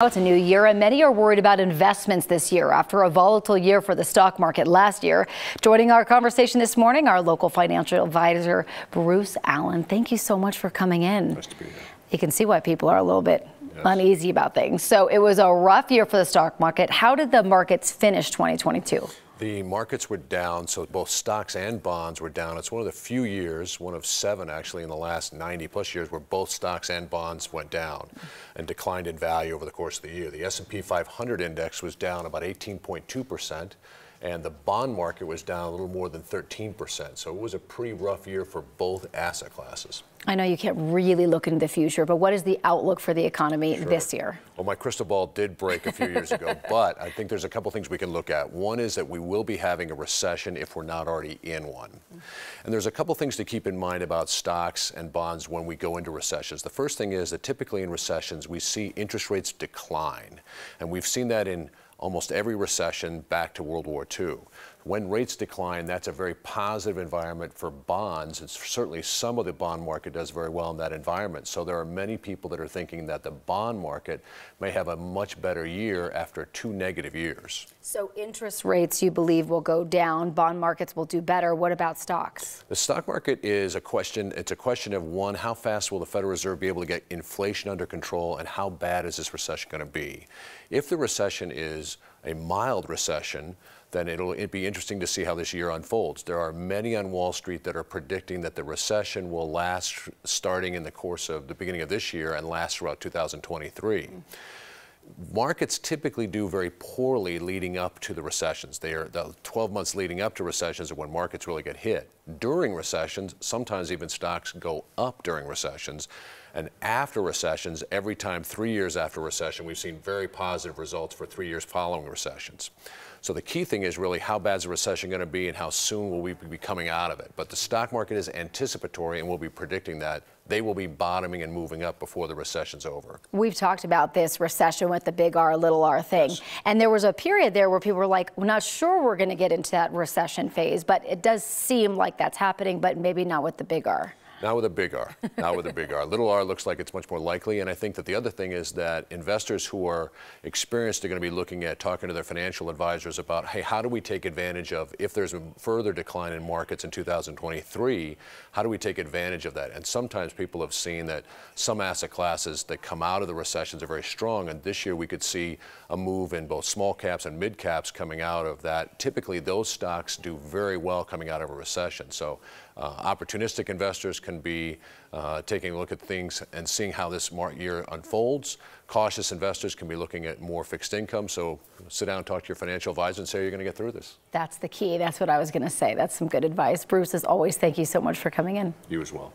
It's a new year and many are worried about investments this year after a volatile year for the stock market last year. Joining our conversation this morning, our local financial advisor, Bruce Allen. Thank you so much for coming in. Nice to be here. You can see why people are a little bit uneasy about things. So it was a rough year for the stock market. How did the markets finish 2022? The markets were down, so both stocks and bonds were down. It's one of the few years, one of 7 actually in the last 90 plus years, where both stocks and bonds went down and declined in value over the course of the year. The S&P 500 index was down about 18.2%, and the bond market was down a little more than 13%. So it was a pretty rough year for both asset classes. I know you can't really look into the future, but what is the outlook for the economy this year? Well, my crystal ball did break a few years ago, but I think there's a couple things we can look at. One is that we will be having a recession if we're not already in one. And there's a couple things to keep in mind about stocks and bonds when we go into recessions. The first thing is that typically in recessions, we see interest rates decline. And we've seen that in almost every recession back to World War II. When rates decline, that's a very positive environment for bonds. And certainly some of the bond market does very well in that environment. So there are many people that are thinking that the bond market may have a much better year after 2 negative years. So interest rates, you believe, will go down. Bond markets will do better. What about stocks? The stock market is a question. It's a question of, one, how fast will the Federal Reserve be able to get inflation under control, and how bad is this recession going to be? If the recession is a mild recession, then it'd be interesting to see how this year unfolds. There are many on Wall Street that are predicting that the recession will last starting in the course of the beginning of this year and last throughout 2023. Markets typically do very poorly leading up to the recessions. The 12 months leading up to recessions are when markets really get hit. During recessions, sometimes even stocks go up during recessions. And after recessions, every time 3 years after recession, we've seen very positive results for 3 years following recessions. So the key thing is really how bad is the recession going to be and how soon will we be coming out of it. But the stock market is anticipatory, and we'll be predicting that they will be bottoming and moving up before the recession's over. We've talked about this recession with the big R, little r thing. Yes. And there was a period there where people were like, we're not sure we're going to get into that recession phase, but it does seem like that's happening, but maybe not with the big R. Not with a big R, not with a big R. Little r looks like it's much more likely, and I think that the other thing is that investors who are experienced are going to be looking at talking to their financial advisors about, hey, how do we take advantage of, if there's a further decline in markets in 2023, how do we take advantage of that? And sometimes people have seen that some asset classes that come out of the recessions are very strong, and this year we could see a move in both small caps and mid caps coming out of that. Typically, those stocks do very well coming out of a recession. So opportunistic investors can be taking a look at things and seeing how this year unfolds. Cautious investors can be looking at more fixed income. So sit down and talk to your financial advisor and say you're going to get through this. That's the key. That's what I was going to say. That's some good advice. Bruce, as always, thank you so much for coming in. You as well.